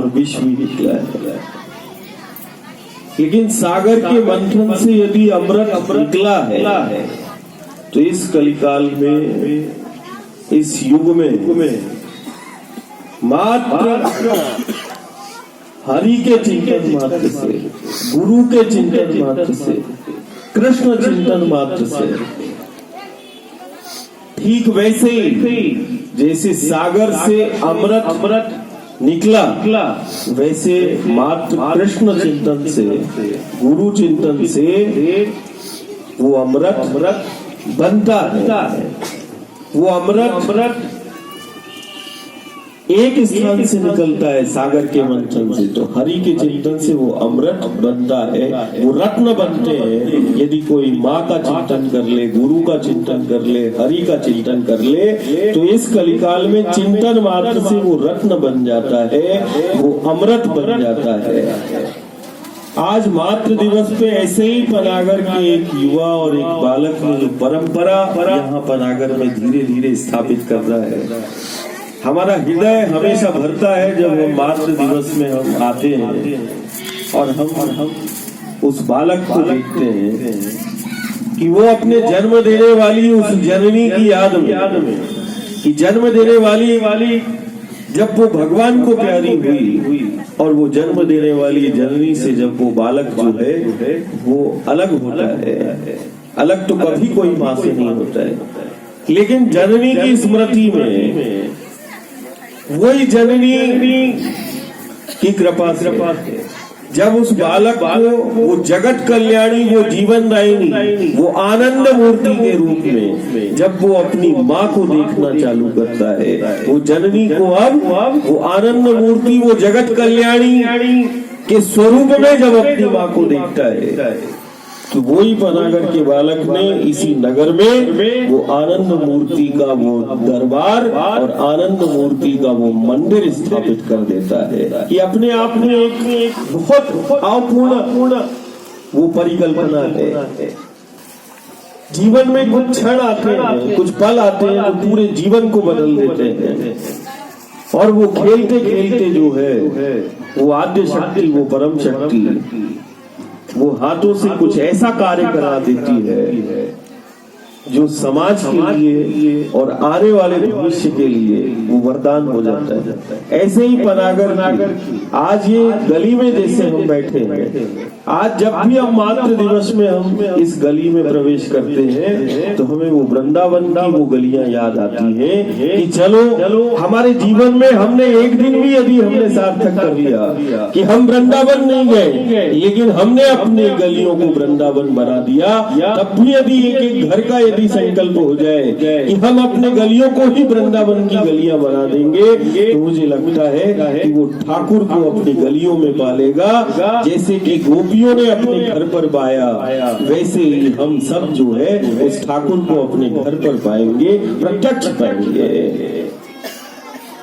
और विष भी निकला है। लेकिन सागर के मंथन से यदि अमृत निकला है तो इस कलिकाल में, इस युग में मात्र हरि के चिंतन मात्र से, गुरु के चिंतन मात्र से, कृष्ण चिंतन मात्र से, ठीक वैसे ही जैसे सागर से अमृत निकला, वैसे मात्र कृष्ण चिंतन से, गुरु चिंतन से वो अमृत बनता है। वो अमृत एक स्थान से निकलता है सागर के मंथन से, तो हरि के चिंतन से वो अमृत बनता है, वो रत्न बनते हैं। यदि कोई माँ का चिंतन कर ले, गुरु का चिंतन कर ले, हरि का चिंतन कर ले, तो इस कलिकाल में चिंतन मात्र से वो रत्न बन जाता है, वो अमृत बन जाता है। आज मातृ दिवस पे ऐसे ही पनागर के एक युवा और एक बालक ने जो परंपरा यहाँ पनागर में धीरे धीरे स्थापित कर रहा है, हमारा हृदय हमेशा भरता है जब हम मातृ दिवस में हम आते हैं और हम उस बालक को देखते हैं कि वो अपने जन्म देने वाली उस जननी की याद में, कि जन्म देने वाली जब वो भगवान को प्यारी हुई और वो जन्म देने वाली जननी से जब वो बालक जो है वो अलग होता है। अलग तो कभी कोई माँ से नहीं होता है, लेकिन जननी की स्मृति में, वही जननी की कृपा से जब उस बालक को वो जगत कल्याणी, वो जीवन दायिनी, वो आनंद मूर्ति के रूप में जब वो अपनी माँ को देखना चालू करता है, वो जननी को अब वो आनंद मूर्ति, वो जगत कल्याणी के स्वरूप में जब अपनी माँ को देखता है, तो वही पनागर के बालक ने इसी नगर में वो आनंद मूर्ति का वो दरबार और आनंद मूर्ति का वो मंदिर स्थापित कर देता है। कि अपने आप में एक बहुत अपूर्ण वो परिकल्पना है। जीवन में कुछ क्षण आते हैं, कुछ पल आते हैं जो पूरे जीवन को बदल देते हैं, और वो खेलते खेलते जो है वो आद्य शक्ति, वो परम शक्ति वो हाथों से कुछ ऐसा कार्य करा देती है जो समाज के लिए और आने वाले भविष्य के लिए वो वरदान हो जाता है। ऐसे ही पनागर आज ये गली में जैसे हम बैठे हैं, आज जब भी हम मातृ दिवस में हम इस गली में प्रवेश करते हैं तो हमें वो वृंदावन की वो गलियां याद आती हैं कि चलो हमारे जीवन में हमने एक दिन भी यदि हमने सार्थक कर लिया कि हम वृंदावन नहीं गए, लेकिन हमने अपने गलियों को वृंदावन बना दिया, तब भी यदि एक घर का यदि संकल्प हो जाए कि हम अपने गलियों को ही वृंदावन की गलियां बना देंगे, तो मुझे लगता है कि वो ठाकुर को अपनी गलियों में पालेगा। जैसे कि गोपियों ने अपने घर पर पाया, वैसे ही हम सब जो है उस ठाकुर को अपने घर पर पाएंगे, प्रत्यक्ष पाएंगे,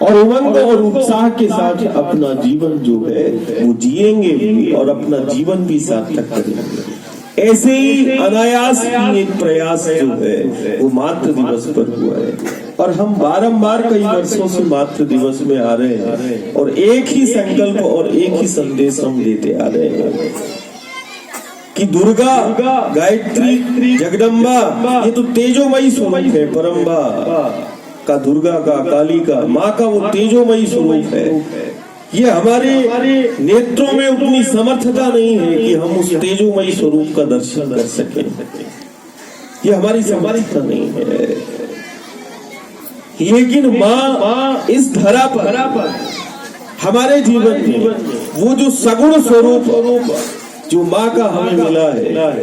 और उमंग और उत्साह के साथ अपना जीवन जो है वो जिएंगे भी और अपना जीवन भी सार्थक करेंगे। ऐसे ही अनायास की एक प्रयास जो है वो मातृ दिवस पर हुआ है, और हम बारंबार कई वर्षों से मातृ दिवस में आ रहे हैं और एक ही संकल्प और एक ही संदेश हम देते आ रहे हैं कि दुर्गा, गायत्री, जगदम्बा ये तो तेजोमयी स्वरूप है। परम्बा का, दुर्गा का, काली का, माँ का वो तेजोमयी स्वरूप है। ये हमारे नेत्रों में उतनी समर्थता नहीं है कि हम उस तेजोमयी स्वरूप का दर्शन कर सकें, ये हमारी समर्थता नहीं है। लेकिन माँ इस धरा पर हमारे जीवन में वो जो सगुण स्वरूप जो माँ का हमें मिला है,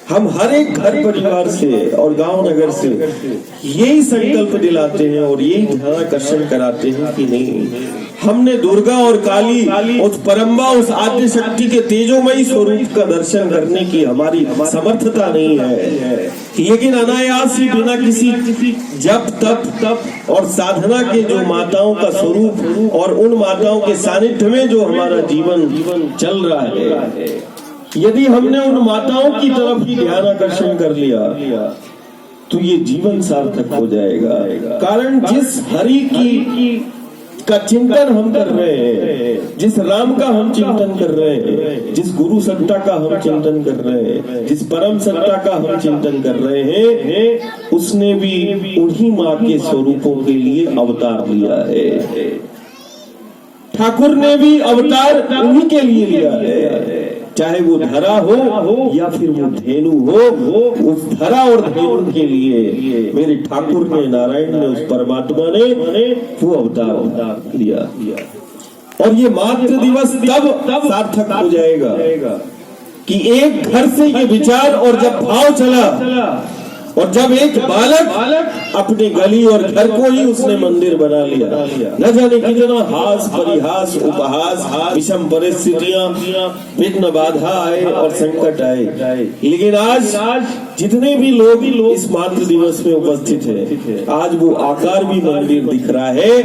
हम हर एक घर परिवार से और गांव नगर से यही संकल्प दिलाते हैं और यही ध्यानाकर्षण कराते हैं कि नहीं, हमने दुर्गा और काली, उस परम्बा, उस आद्य शक्ति के तेजोमयी स्वरूप का दर्शन करने की हमारी समर्थता नहीं है, लेकिन अनायास ही बिना किसी जप तप और साधना के जो माताओं का स्वरूप और उन माताओं के सानिध्य में जो हमारा जीवन चल रहा है, यदि हमने उन माताओं की तरफ ही ध्यान आकर्षण कर लिया तो ये जीवन सार्थक हो जाएगा। कारण जिस हरि की का चिंतन हम कर रहे हैं जिस राम का हम चिंतन कर रहे हैं, जिस गुरु सत्ता का हम चिंतन कर रहे हैं, जिस परम सत्ता का हम चिंतन कर रहे हैं, उसने भी उन्हीं माँ के स्वरूपों के लिए अवतार लिया है। ठाकुर ने भी अवतार उन्हीं के लिए लिया है, चाहे वो धरा हो या फिर वो धेनु हो। उस धरा और धेनु के लिए मेरे ठाकुर ने, नारायण ने, उस परमात्मा ने वो अवतार लिया। और ये मातृ दिवस तब सार्थक हो जाएगा कि एक घर से ये विचार और जब भाव चला, और जब एक बालक अपनी गली और घर को ही उसने मंदिर बना लिया, न जाने कितना हास परिहास उपहास विषम परिस्थितियां विघ्न बाधा आए और संकट आए, लेकिन आज जितने भी लोग इस मातृ दिवस में उपस्थित हैं, आज वो आकार भी मंदिर दिख रहा है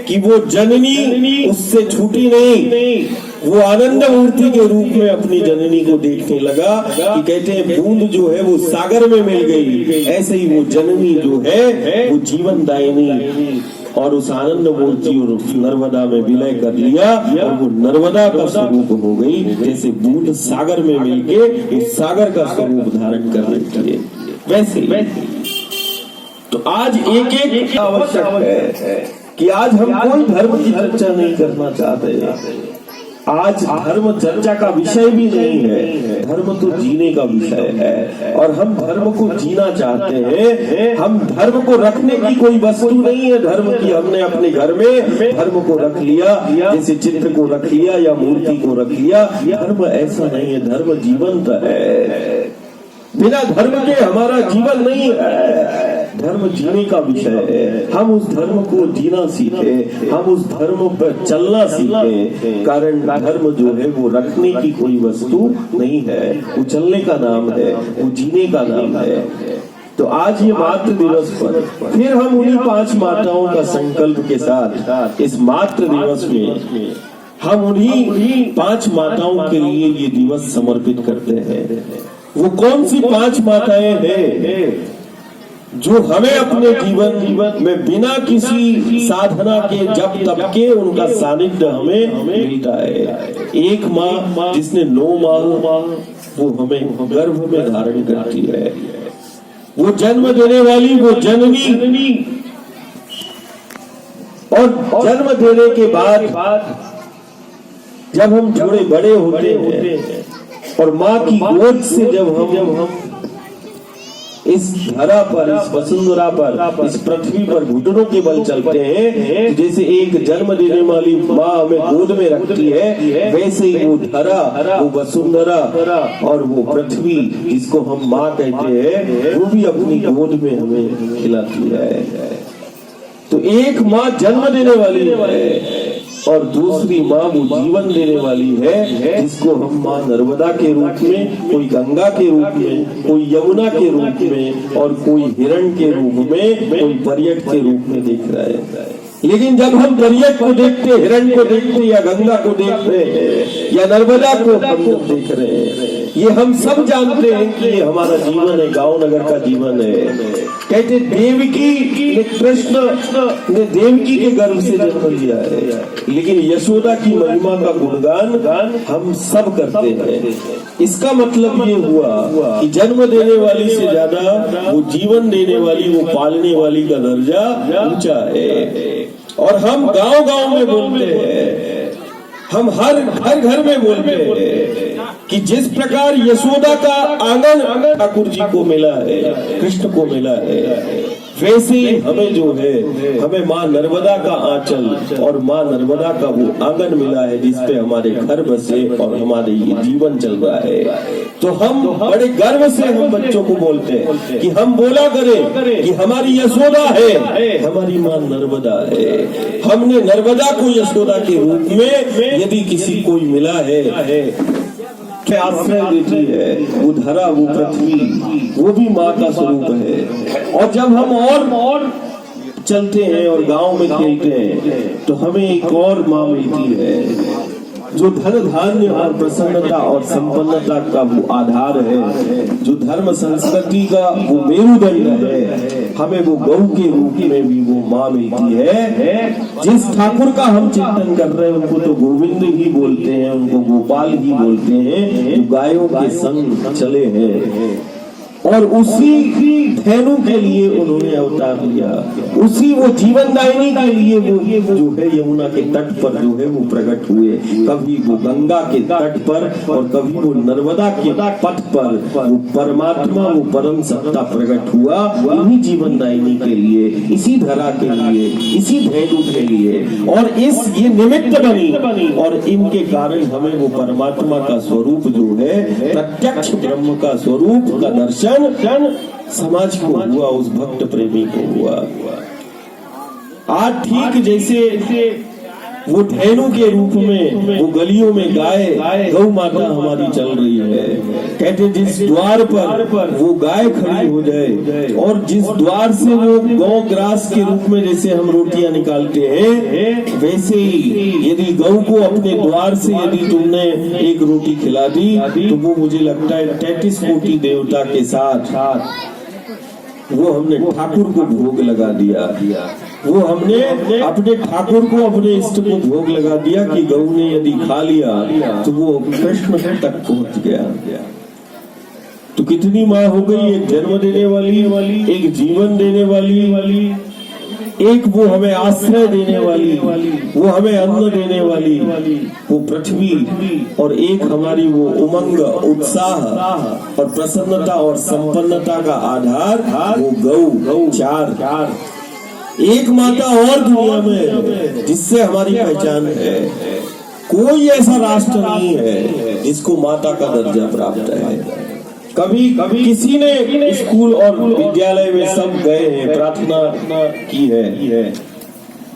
कि वो जननी उससे छूटी नहीं, वो आनंद मूर्ति के रूप में अपनी जननी को देखने लगा कि कहते हैं बूंद जो है वो सागर में मिल गई, ऐसे ही वो जननी जो है वो जीवन दायिनी और उस आनंद मूर्ति और नर्मदा में विलय कर लिया और वो नर्मदा का स्वरूप हो गई, जैसे बूंद सागर में मिलके उस सागर का स्वरूप धारण कर लेती है। वैसे तो आज एक आवश्यक है कि आज हम कोई धर्म की चर्चा नहीं करना चाहते। आज धर्म चर्चा का विषय भी नहीं है, धर्म तो जीने का विषय है, और हम धर्म को जीना चाहते हैं। हम धर्म को रखने की कोई वस्तु नहीं है धर्म की, हमने अपने घर में धर्म को रख लिया, जैसे चित्र को रख लिया या मूर्ति को रख लिया। धर्म ऐसा नहीं है, धर्म जीवंत है, बिना धर्म के हमारा जीवन नहीं है। धर्म जीने का विषय है, हम उस धर्म को जीना सीखे, हम उस धर्म पर चलना सीखे। कारण धर्म जो है वो रखने की कोई वस्तु नहीं है, वो चलने का नाम है, वो जीने का नाम है। तो आज ये मातृ दिवस पर फिर हम उन्हीं 5 माताओं का संकल्प के साथ इस मातृ दिवस में हम उन्हीं 5 माताओं के लिए ये दिवस समर्पित करते हैं। वो कौन सी 5 माताएं हैं जो हमें अपने जीवन में बिना किसी साधना के जब तब के उनका सानिध्य हमें मिलता है। एक माँ जिसने 9 माह वो हमें गर्भ में धारण करती है, वो जन्म देने वाली वो जननी, और जन्म देने के बाद जब हम थोड़े बड़े होते हैं और माँ की गोद से जब हम इस धरा पर, इस वसुंधरा पर, इस पृथ्वी पर घुटनों के बल चलते हैं, जैसे एक जन्म देने वाली माँ हमें गोद में रखती है, वैसे ही वो धरा, वो वसुंधरा और वो पृथ्वी जिसको हम माँ कहते हैं, वो भी अपनी गोद में हमें खिलाती है। तो एक माँ जन्म देने वाली है और दूसरी माँ वो जीवन देने वाली है, जिसको हम माँ नर्मदा के रूप में, कोई गंगा के रूप में, कोई यमुना के रूप में, और कोई हिरण के रूप में, कोई पर्यट के रूप में देख रहा है। लेकिन जब हम पर्यट को देखते, हिरण को देखते, या गंगा को देख रहे हैं, या नर्मदा को हम देख रहे हैं, ये हम सब जानते हैं कि ये हमारा जीवन है, गांव नगर का जीवन है। कहते देवकी ने, कृष्ण ने देवकी के गर्भ से जन्म लिया है, लेकिन यशोदा की महिमा का गुणगान हम सब करते हैं। इसका मतलब ये हुआ कि जन्म देने वाली से ज्यादा वो जीवन देने वाली, वो पालने वाली का दर्जा ऊंचा है। और हम गांव-गांव में बोलते हैं, हम हर घर में बोलते हैं कि जिस प्रकार यशोदा का आंगन ठाकुर जी को मिला है, कृष्ण को मिला है, वैसे ही हमें जो है, हमें माँ नर्मदा का आंचल और माँ नर्मदा का वो आंगन मिला है, जिसपे हमारे घर बसे और हमारे ये जीवन चल रहा है। तो हम बड़े गर्व से हम बच्चों को बोलते हैं कि हम बोला करें कि हमारी यशोदा है, हमारी माँ नर्मदा है। हमने नर्मदा को यशोदा के रूप में यदि किसी को मिला है, क्या आश्रय देती है, वो धरा, वो पृथ्वी, वो भी माँ का स्वरूप है। और जब हम और चलते हैं और गांव में खेलते हैं, तो हमें एक और माँ मिलती है, जो धन धान्य और प्रसन्नता और संपन्नता का वो आधार है, जो धर्म संस्कृति का वो मेरुदंड है, हमें वो गौ के रूप में भी वो माँ मिलती है। जिस ठाकुर का हम चिंतन कर रहे हैं उनको तो गोविंद ही बोलते हैं, उनको गोपाल ही बोलते हैं, जो गायों के संग चले हैं। और उसी धेनु के लिए उन्होंने अवतार लिया, उसी वो जीवनदायिनी के लिए वो जो है यमुना के तट पर जो है वो प्रकट हुए। कभी वो गंगा के तट पर और कभी वो नर्मदा के पथ पर वो परमात्मा, वो परम सत्ता प्रकट हुआ इन्हीं जीवनदायिनी के लिए, इसी धरा के लिए, इसी धेनु के लिए। और ये निमित्त बनी और इनके कारण हमें वो परमात्मा का स्वरूप जो है, प्रत्यक्ष ब्रह्म का स्वरूप का दर्शन समाज को हुआ, उस भक्त प्रेमी को हुआ। आज ठीक जैसे वो धेनु के रूप में वो गलियों में गाय गौ माता हमारी चल रही है, कहते जिस द्वार पर वो गाय खड़ी हो जाए और जिस द्वार से वो गौ ग्रास के रूप में जैसे हम रोटियां निकालते हैं, वैसे ही यदि गौ को अपने द्वार से यदि तुमने एक रोटी खिला दी तो वो मुझे लगता है 33 कोटि देवता के साथ वो हमने ठाकुर को भोग लगा दिया। वो हमने अपने ठाकुर को, अपने इष्ट को भोग लगा दिया कि गौ ने यदि खा लिया तो वो कृष्ण तक पहुंच गया। तो कितनी माँ हो गई, एक जन्म देने वाली, एक जीवन देने वाली, एक वो हमें आश्रय देने वाली, वो हमें अन्न देने वाली, वो पृथ्वी, और एक हमारी वो उमंग, उत्साह और प्रसन्नता और संपन्नता का आधार वो गौ। चार एक माता और दुनिया में जिससे हमारी पहचान है। कोई ऐसा राष्ट्र नहीं है जिसको माता का दर्जा प्राप्त है। कभी किसी ने स्कूल और विद्यालय में सब गए हैं, प्रार्थना की है,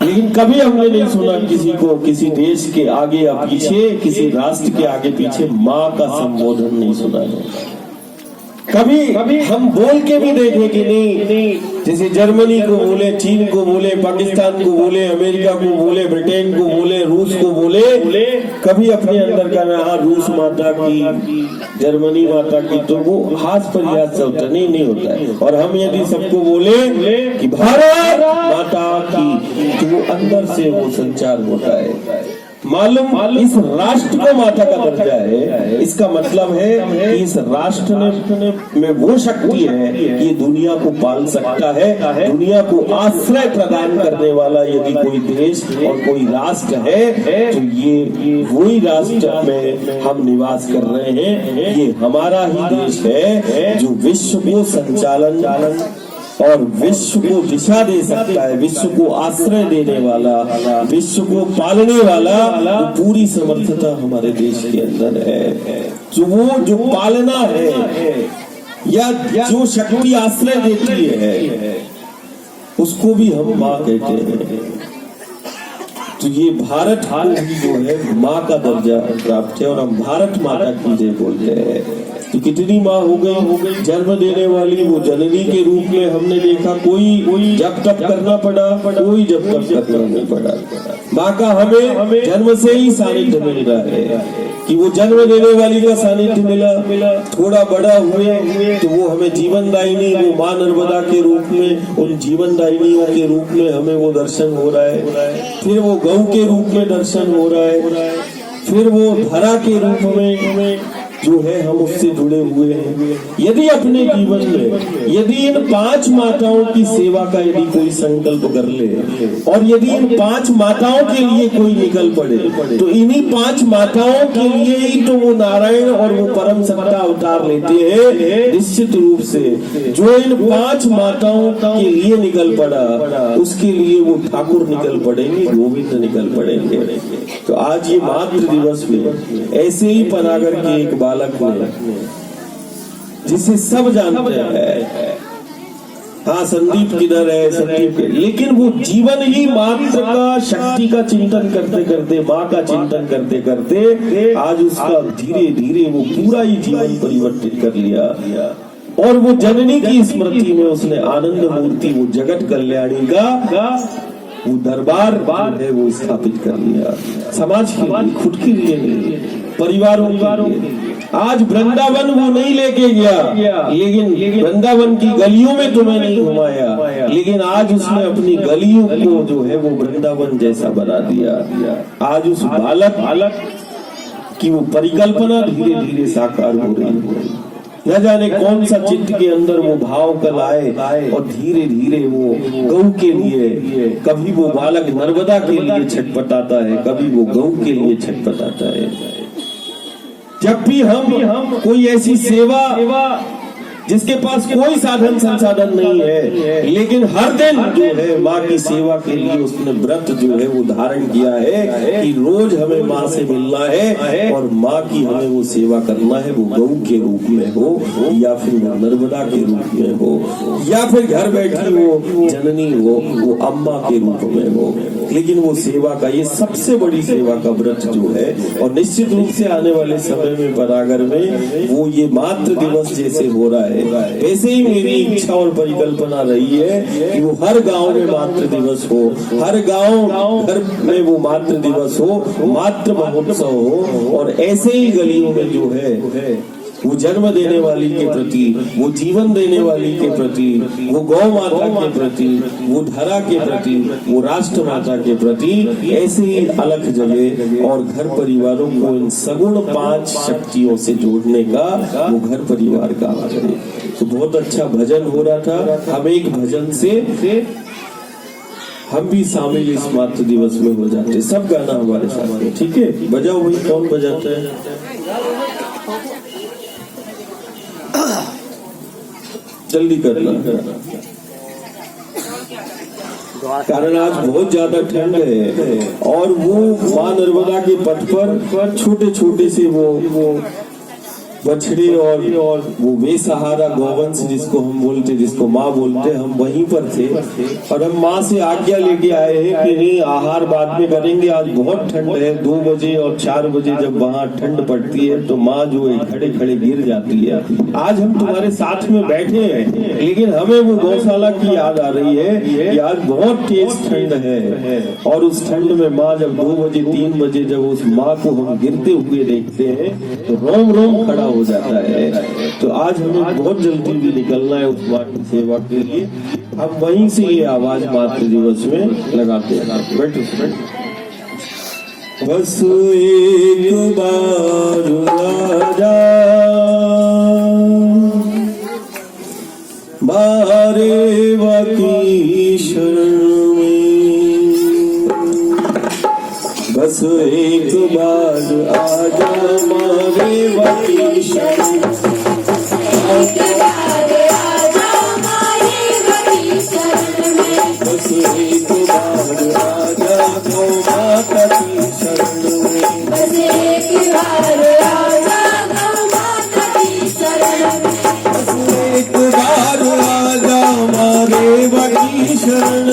लेकिन कभी हमने नहीं सुना किसी को किसी देश के आगे या पीछे, किसी राष्ट्र के आगे पीछे माँ का संबोधन नहीं सुना है। कभी हम बोल के भी देखे कि नहीं, जैसे जर्मनी को बोले, चीन को बोले, पाकिस्तान को बोले, अमेरिका को बोले, ब्रिटेन को बोले, रूस को बोले, कभी अपने अंदर का ना रूस माता की, जर्मनी माता की, तो वो हाथ पर याद से होता नहीं होता है। और हम यदि सबको बोले कि भारत माता की, तो वो अंदर से वो संचार होता है। मालूम इस राष्ट्र को माता का दर्जा है, इसका मतलब है कि इस राष्ट्र में वो शक्ति है कि दुनिया को पाल सकता है। दुनिया को आश्रय प्रदान करने वाला यदि कोई देश और कोई राष्ट्र है तो ये वही राष्ट्र में हम निवास कर रहे हैं। ये हमारा ही देश है जो विश्व को संचालन और विश्व को दिशा दे सकता है, विश्व को आश्रय देने वाला, विश्व को पालने वाला, तो पूरी समर्थता हमारे देश के अंदर है। जो पालना है या जो शक्ति आश्रय देती है उसको भी हम माँ कहते हैं। तो ये भारत जो है माँ का दर्जा प्राप्त है और हम भारत माता की जय बोलते हैं। तो कितनी माँ हो गई जन्म देने वाली, वो जननी के रूप में हमने देखा। कोई जब तक करना पड़ा, कोई जब तक करना नहीं पड़ा। माँ का हमें जन्म से ही सानिध्य मिल रहा है कि वो जन्म देने वाली का सानिध्य मिला। थोड़ा बड़ा हुए तो वो हमें जीवनदायिनी, वो माँ नर्मदा के रूप में, उन जीवनदायिनियों के रूप में हमें वो दर्शन हो रहा है। फिर वो गौ के रूप में दर्शन हो रहा है। फिर वो धरा के रूप में जो है हम उससे जुड़े हुए हैं। यदि अपने जीवन में यदि इन 5 माताओं की सेवा का यदि कोई संकल्प कर ले और यदि इन 5 माताओं के लिए कोई निकल पड़े, तो इन्हीं 5 माताओं के लिए ही तो वो नारायण और वो परम सत्ता अवतार लेते हैं। निश्चित रूप से जो इन 5 माताओं के लिए निकल पड़ा, उसके लिए वो ठाकुर निकल पड़ेंगे, गोविंद निकल पड़ेंगे। तो आज ये मातृ दिवस में ऐसे ही पनागर के एक बालक ने, जिसे सब जानते हैं, हाँ संदीप किधर है, संदीप, लेकिन वो जीवन ही मात्र का शक्ति का चिंतन करते करते, माँ का चिंतन करते करते आज उसका धीरे धीरे वो पूरा ही जीवन परिवर्तित कर लिया। और वो जननी की स्मृति में उसने आनंद मूर्ति, वो जगत कल्याणी का वो दरबार है वो स्थापित कर लिया, समाज के लिए, खुद के लिए नहीं, परिवारों के। आज वृंदावन वो नहीं लेके गया, लेकिन वृंदावन की गलियों में तुम्हें नहीं घुमाया, लेकिन आज उसने अपनी गलियों को जो है वो वृंदावन जैसा बना दिया। आज उस बालक की वो परिकल्पना धीरे धीरे साकार हो रही है। न जाने कौन सा चित्त के अंदर वो भाव कल आए और धीरे धीरे वो गौ के लिए, कभी वो बालक नर्मदा के लिए छटपटाता है, कभी वो गौ के लिए छटपटाता है। जब भी हम कोई ऐसी सेवा जिसके पास कोई साधन संसाधन नहीं है, लेकिन हर दिन जो है माँ की सेवा के लिए उसने व्रत जो है वो धारण किया है कि रोज हमें माँ से मिलना है और माँ की हमें वो सेवा करना है, वो गौ के रूप में हो या फिर वो नर्मदा के रूप में हो या फिर घर बैठी वो जननी हो, वो अम्मा के रूप में हो। लेकिन वो सेवा का ये सबसे बड़ी सेवा का व्रत जो है, और निश्चित रूप से आने वाले समय में परागर में वो ये मातृ दिवस जैसे हो रहा है, ऐसे ही मेरी इच्छा और परिकल्पना रही है कि वो हर गांव में मातृ दिवस हो, हर गांव घर में वो मातृ दिवस हो, मातृ महोत्सव हो, और ऐसे ही गलियों में जो है वो जन्म देने वाली के प्रति, वो जीवन देने वाली के प्रति, वो गौ माता के प्रति, वो धरा के प्रति, वो राष्ट्र माता के प्रति, ऐसे ही अलग जगह और घर परिवारों को इन सगुण 5 शक्तियों से जोड़ने का वो घर परिवार काम करे। तो बहुत अच्छा भजन हो रहा था। हम एक भजन से हम भी शामिल इस मातृ दिवस में हो जाते। सब गाना हमारे साथ में, ठीक है? बजाओ भाई, कौन बजाता है? जल्दी करना, कारण आज बहुत ज्यादा ठंड है और वो माँ नर्मदा के पट पर छोटे छोटे से वो बछड़े और वो बेसहारा गौवंश जिसको हम बोलते, जिसको माँ बोलते, हम वहीं पर थे और हम माँ से आज्ञा लेके आए हैं कि नहीं, आहार बाद में करेंगे, आज बहुत ठंड है। 2 बजे और 4 बजे जब वहाँ ठंड पड़ती है तो माँ जो है खड़े खड़े गिर जाती है। आज हम तुम्हारे साथ में बैठे हैं, लेकिन हमें वो गौशाला की याद आ रही है कि आज बहुत तेज ठंड है और उस ठंड में माँ जब 2 बजे 3 बजे जब उस माँ को हम गिरते हुए देखते हैं तो रोम रोम खड़ा हो जाता है। तो आज हमें बहुत जल्दी भी निकलना है उस माँ की सेवा के लिए। हम वहीं से ये आवाज मातृ दिवस में लगाते हैं। बैठो बस एक बार राजा बारे की शरण में, बस एक बार आजा मारे वकी शरण, एक बार आजा मारे वकी शरण में, बस एक बार आजा गौ माता की शरण में, बस एक बार आजा गौ माता की शरण में, बस एक बार आजा मारे वकी शरण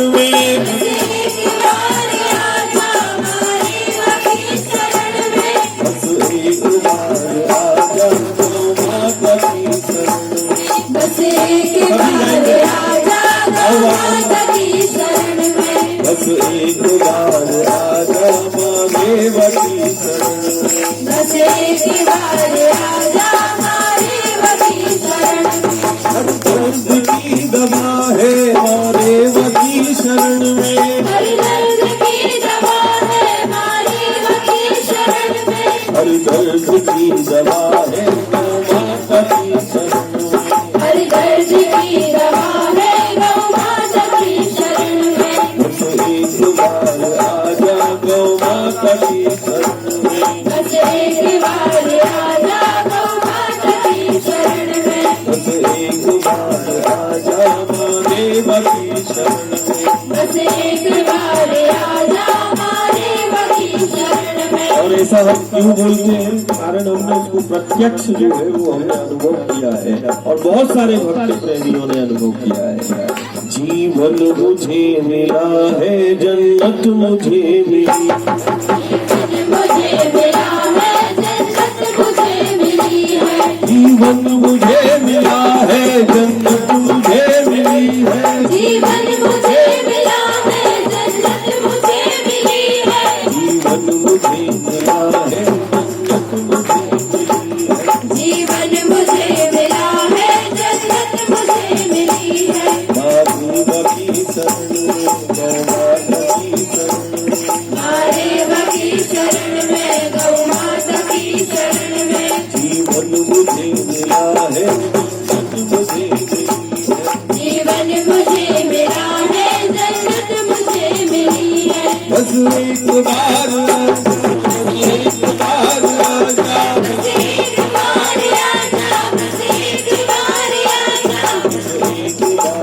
में, बस एक बार आजा मारे वकी शरण में, बस एक बार आजा मारे वकी शरण में, हर दर्द की दवा है मारे वकी शरण में, हर दर्द की दवा है मारे वकी शरण में, हर दर्द की दवा है गौ माता की शरण में, हर दर्द की दवा है गौ माता की शरण में, बस एक बार आजा गौ माता की शरण में, बस एक बार आजा गौ माता की शरण में, बस एक बार आजा मारे वकी शरण में, बस एक बार आजा मारे वकी शरण में। और ऐसा हम क्यों बोलते हैं? कारण हमने उसको प्रत्यक्ष जो है वो हमने अनुभव किया है और बहुत सारे भक्त प्रेमियों ने अनुभव किया है। जीवन मुझे मिला है, जन्नत मुझे मिली, मुझे मिला है, जन्नत मुझे मिली है, जीवन मुझे मिला है, जन्नत मुझे मिली है, जीवन मुझे मिला है, जन्नत गौ माता की शरण में। जीवन मुझे मिला है, जन्नत मुझे मिली है। जीवन मुझे मिला है, जन्नत मुझे मिली है। बस एक बार आजा, एक बार आजा, बस एक बार आजा, बस एक बार आजा, एक बार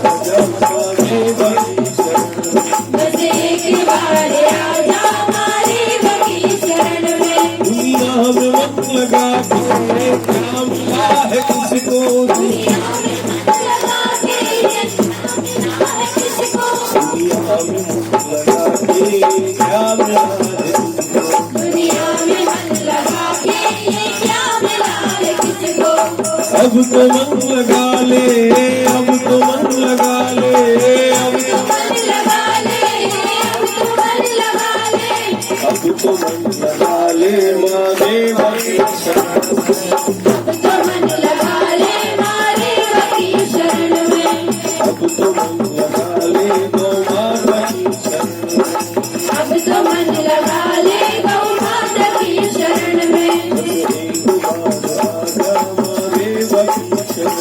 आजा हमारे बगीचे में। बस एक बार आजा हमारे बकी शरण में। दुनिया में मन लगा के क्या मिला है किसको, दुनिया में मन लगा के ये क्या मिला है किसको। दुनिया में मन लगा के क्या मिला है तुझको। दुनिया में मन लगा के ये क्या मिला है किसको। अब तो मन लगा ले, अब तो मन लगा ले, अब तो मन लगा ले, अब तो मन लगा ले, अब तो मन लगा ले माँ देवा की शरण में। अब तो मन लगा ले मारे बकी शरण में। अब तो मन लगा ले गौ माता की शरण में। अब तो मन लगा ले गौ माता की शरण में। एक बार आजा हमारे बगीचे में।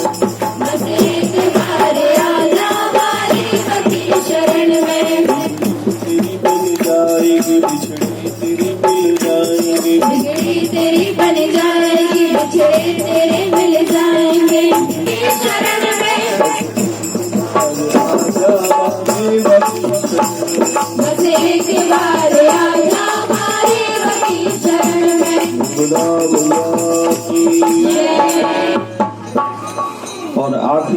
बस एक बार आजा हमारी बकी शरण में। तेरी बन जाएगी बिछड़ी तेरी मिल जाएंगे। बिगड़ी तेरी बन जाएगी, बिछड़े तेरे मिल जाएंगे। की शरण में आजा हमारे बगीचे में। बस एक बार आजा हमारी बकी शरण में। गुलाम